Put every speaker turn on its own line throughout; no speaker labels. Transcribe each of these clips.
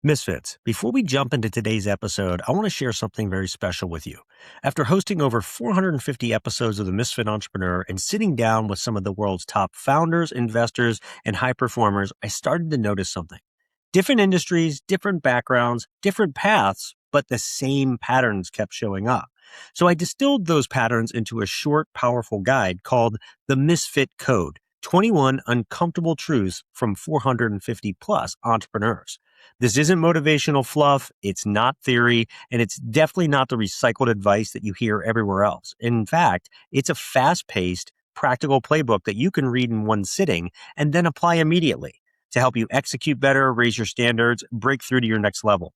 Misfits, before we jump into today's episode, I want to share something very special with you. After hosting over 450 episodes of The Misfit Entrepreneur and sitting down with some of the world's top founders, investors, and high performers, I started to notice something. Different industries, different backgrounds, different paths, but the same patterns kept showing up. So I distilled those patterns into a short, powerful guide called The Misfit Code: 21 Uncomfortable Truths from 450 plus entrepreneurs. This isn't motivational fluff, it's not theory, and it's definitely not the recycled advice that you hear everywhere else. In fact, it's a fast paced, practical playbook that you can read in one sitting and then apply immediately to help you execute better, raise your standards, break through to your next level.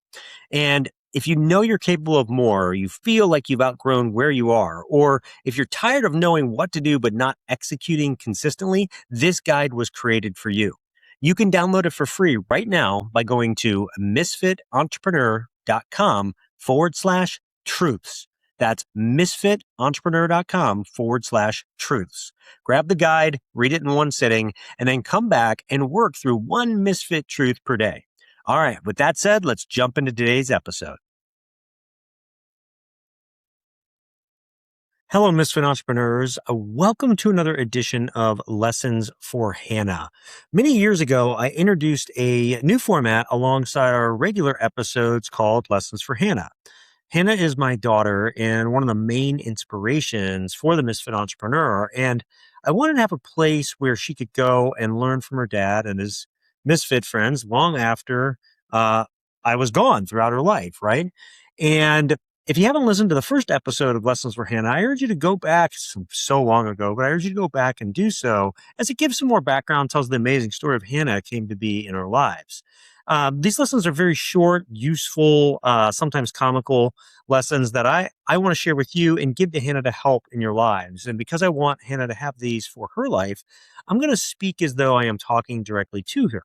And if you know you're capable of more, or you feel like you've outgrown where you are, or if you're tired of knowing what to do but not executing consistently, this guide was created for you. You can download it for free right now by going to misfitentrepreneur.com/truths. That's misfitentrepreneur.com/truths. Grab the guide, read it in one sitting, and then come back and work through one misfit truth per day. All right, with that said, let's jump into today's episode. Hello, Misfit Entrepreneurs. Welcome to another edition of Lessons for Hannah. Many years ago, I introduced a new format alongside our regular episodes called Lessons for Hannah. Hannah is my daughter and one of the main inspirations for the Misfit Entrepreneur. And I wanted to have a place where she could go and learn from her dad and his Misfit friends long after uh, I was gone throughout her life, right? And if you haven't listened to the first episode of Lessons for Hannah, I urge you to go back so long ago, but I urge you to go back and do so as it gives some more background, tells the amazing story of Hannah came to be in our lives. These lessons are very short, useful, sometimes comical lessons that I want to share with you and give to Hannah to help in your lives. And because I want Hannah to have these for her life, I'm going to speak as though I am talking directly to her.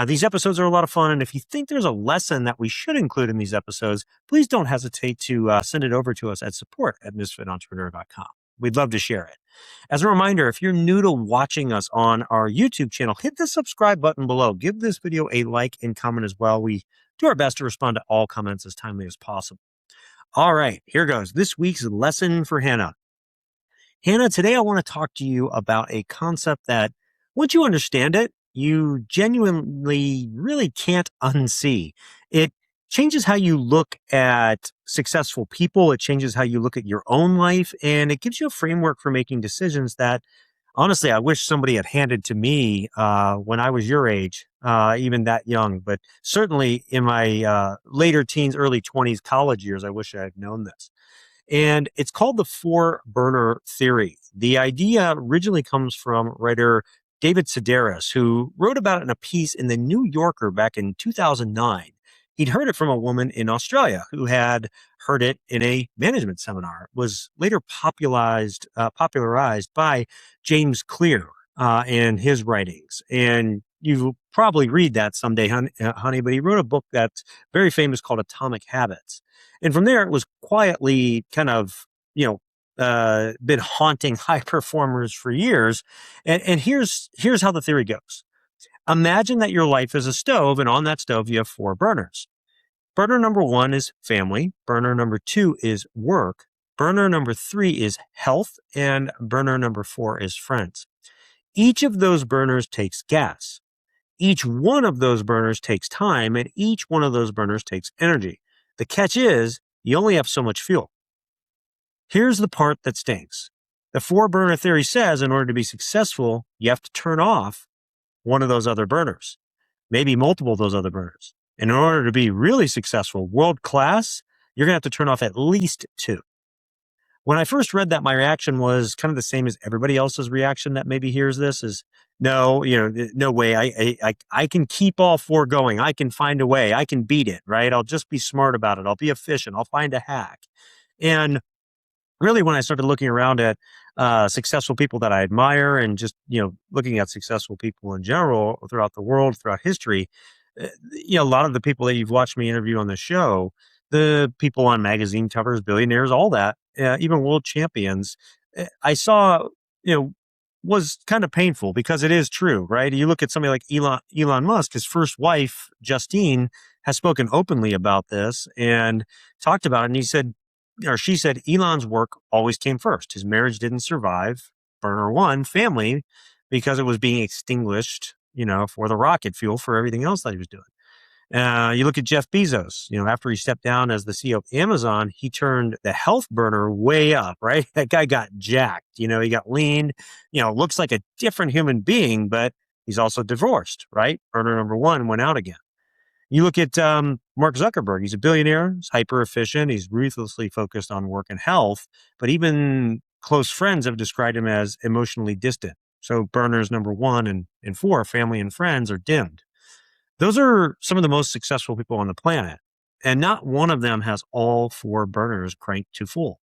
These episodes are a lot of fun, and if you think there's a lesson that we should include in these episodes, please don't hesitate to send it over to us at support@misfitentrepreneur.com. We'd love to share it. As a reminder, if you're new to watching us on our YouTube channel, hit the subscribe button below. Give this video a like and comment as well. We do our best to respond to all comments as timely as possible. All right, here goes. This week's lesson for Hannah. Hannah, today I want to talk to you about a concept that once you understand it, you genuinely really can't unsee. It changes how you look at successful people. It changes how you look at your own life. And it gives you a framework for making decisions that, honestly, I wish somebody had handed to me when I was your age, even that young. But certainly in my later teens, early 20s, college years, I wish I had known this. And it's called the four burner theory. The idea originally comes from writer David Sedaris, who wrote about it in a piece in the New Yorker back in 2009. He'd heard it from a woman in Australia who had heard it in a management seminar. It was later popularized by James Clear in his writings. And you probably read that someday, honey, but he wrote a book that's very famous called Atomic Habits. And from there, it was quietly kind of, been haunting high performers for years. And here's how the theory goes. Imagine that your life is a stove, and on that stove, you have four burners. Burner number one is family. Burner number two is work. Burner number three is health. And burner number four is friends. Each of those burners takes gas. Each one of those burners takes time, and each one of those burners takes energy. The catch is you only have so much fuel. Here's the part that stinks. The four burner theory says in order to be successful, you have to turn off one of those other burners, maybe multiple of those other burners. And in order to be really successful, world class, you're going to have to turn off at least two. When I first read that, my reaction was kind of the same as everybody else's reaction that maybe hears this is, no, no way. I can keep all four going. I can find a way. I can beat it, right? I'll just be smart about it. I'll be efficient. I'll find a hack. And really, when I started looking around at successful people that I admire and just, looking at successful people in general throughout the world, throughout history, a lot of the people that you've watched me interview on the show, the people on magazine covers, billionaires, all that, even world champions, I saw, was kind of painful because it is true, right? You look at somebody like Elon Musk, his first wife, Justine, has spoken openly about this and talked about it. And he said, or she said, Elon's work always came first. His marriage didn't survive. Burner one, family, because it was being extinguished, for the rocket fuel for everything else that he was doing. You look at Jeff Bezos, after he stepped down as the CEO of Amazon, he turned the health burner way up, right? That guy got jacked, he got lean, looks like a different human being, but he's also divorced, right? Burner number one went out again. You look at Mark Zuckerberg, he's a billionaire, he's hyper efficient, he's ruthlessly focused on work and health, but even close friends have described him as emotionally distant. So burners number one and four, family and friends, are dimmed. Those are some of the most successful people on the planet. And not one of them has all four burners cranked to full.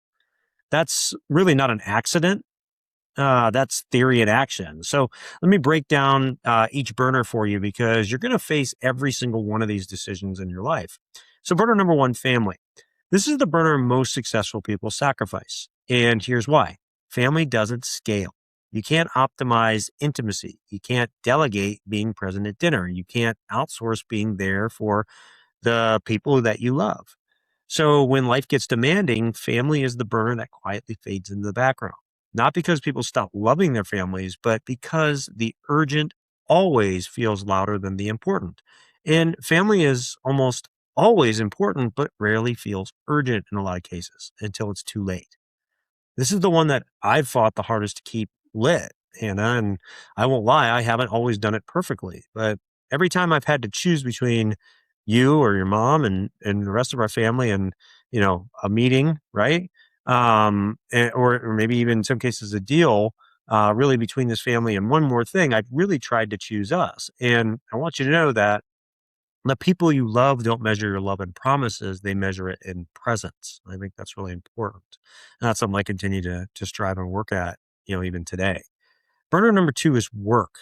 That's really not an accident. That's theory in action. So let me break down each burner for you because you're going to face every single one of these decisions in your life. So burner number one, family. This is the burner most successful people sacrifice. And here's why. Family doesn't scale. You can't optimize intimacy. You can't delegate being present at dinner. You can't outsource being there for the people that you love. So when life gets demanding, family is the burner that quietly fades into the background. Not because people stop loving their families, but because the urgent always feels louder than the important. And family is almost always important, but rarely feels urgent in a lot of cases until it's too late. This is the one that I've fought the hardest to keep lit, Hannah, and I won't lie, I haven't always done it perfectly. But every time I've had to choose between you or your mom and the rest of our family and, a meeting, right? Or maybe even in some cases a deal, really between this family and one more thing, I've really tried to choose us. And I want you to know that the people you love don't measure your love in promises, they measure it in presence. I think that's really important. And that's something I continue to strive and work at, even today. Burner number two is work.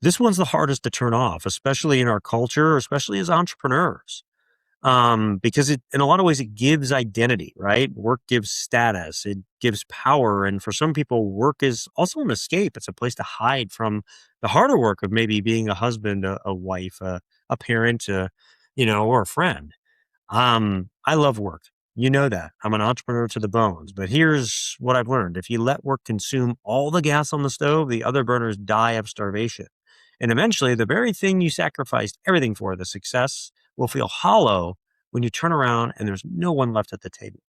This one's the hardest to turn off, especially in our culture, especially as entrepreneurs. Because in a lot of ways, it gives identity, right? Work gives status, it gives power. And for some people, work is also an escape. It's a place to hide from the harder work of maybe being a husband, a wife, a parent, or a friend. I love work. You know that. I'm an entrepreneur to the bones. But here's what I've learned. If you let work consume all the gas on the stove, the other burners die of starvation. And eventually, the very thing you sacrificed everything for, the success, will feel hollow when you turn around and there's no one left at the table.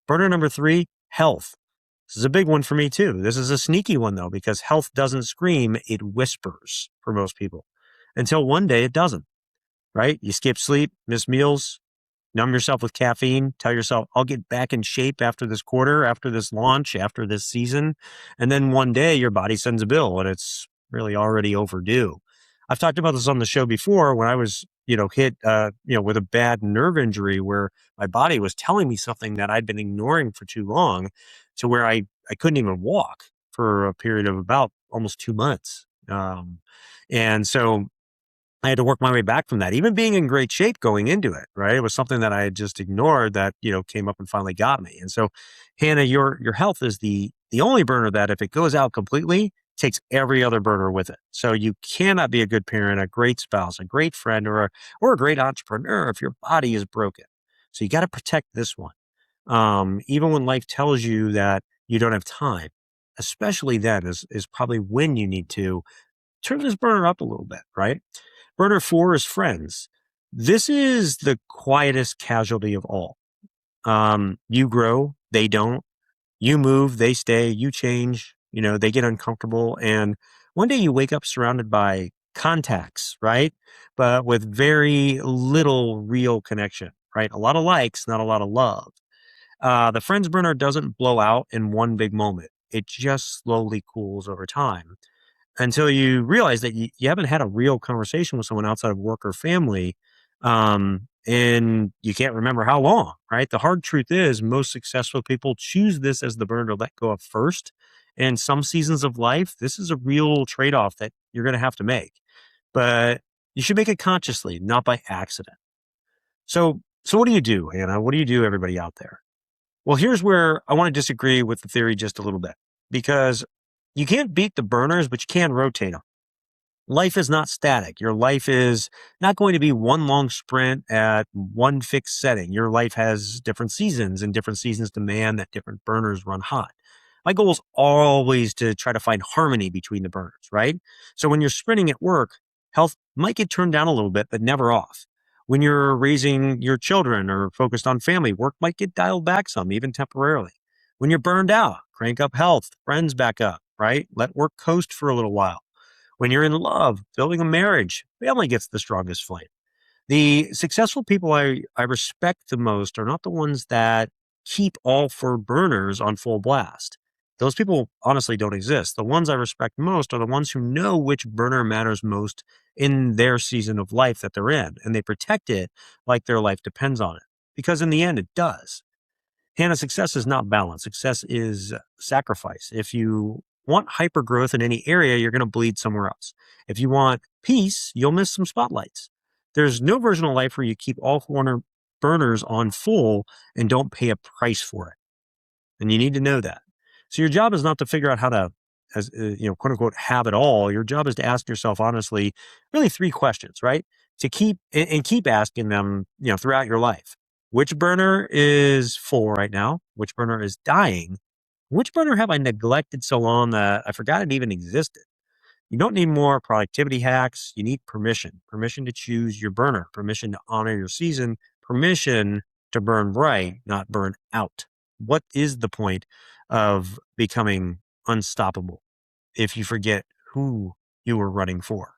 Burner number three, health. This is a big one for me too. This is a sneaky one though, because health doesn't scream, it whispers for most people until one day it doesn't, right? You skip sleep, miss meals, numb yourself with caffeine, tell yourself, I'll get back in shape after this quarter, after this launch, after this season. And then one day your body sends a bill and it's really already overdue. I've talked about this on the show before when I was, hit, with a bad nerve injury where my body was telling me something that I'd been ignoring for too long to where I couldn't even walk for a period of about almost 2 months. And so I had to work my way back from that, even being in great shape going into it, right? It was something that I had just ignored that, came up and finally got me. And so, Hannah, your health is the only burner that if it goes out completely, takes every other burner with it. So you cannot be a good parent, a great spouse, a great friend, or a great entrepreneur if your body is broken. So you got to protect this one. Even when life tells you that you don't have time, especially then is probably when you need to turn this burner up a little bit, right? Burner four is friends. This is the quietest casualty of all. You grow, they don't. You move, they stay. You change, they get uncomfortable. And one day you wake up surrounded by contacts, right? But with very little real connection, right? A lot of likes, not a lot of love. The friends burner doesn't blow out in one big moment. It just slowly cools over time until you realize that you haven't had a real conversation with someone outside of work or family. And you can't remember how long, right? The hard truth is most successful people choose this as the burner to let go of first. And some seasons of life, this is a real trade-off that you're going to have to make, but you should make it consciously, not by accident. So what do you do, Hannah? What do you do, everybody out there? Well, here's where I want to disagree with the theory just a little bit because you can't beat the burners, but you can rotate them. Life is not static. Your life is not going to be one long sprint at one fixed setting. Your life has different seasons, and different seasons demand that different burners run hot. My goal is always to try to find harmony between the burners, right? So when you're sprinting at work, health might get turned down a little bit, but never off. When you're raising your children or focused on family, work might get dialed back some, even temporarily. When you're burned out, crank up health, friends back up, right? Let work coast for a little while. When you're in love, building a marriage, family gets the strongest flame. The successful people I respect the most are not the ones that keep all four burners on full blast. Those people honestly don't exist. The ones I respect most are the ones who know which burner matters most in their season of life that they're in, and they protect it like their life depends on it. Because in the end, it does. Hannah, success is not balance. Success is sacrifice. If you want hyper growth in any area, you're going to bleed somewhere else. If you want peace, you'll miss some spotlights. There's no version of life where you keep all corner burners on full and don't pay a price for it. And you need to know that. So your job is not to figure out how to, as quote unquote, have it all. Your job is to ask yourself honestly, really three questions, right? To keep and keep asking them, throughout your life. Which burner is full right now? Which burner is dying? Which burner have I neglected so long that I forgot it even existed? You don't need more productivity hacks. You need permission to choose your burner, permission to honor your season, permission to burn bright, not burn out. What is the point of becoming unstoppable if you forget who you were running for,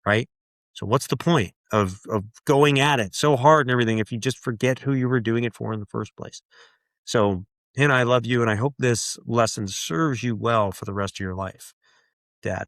right? So what's the point of going at it so hard and everything if you just forget who you were doing it for in the first place? So, Hannah, I love you, and I hope this lesson serves you well for the rest of your life, Dad.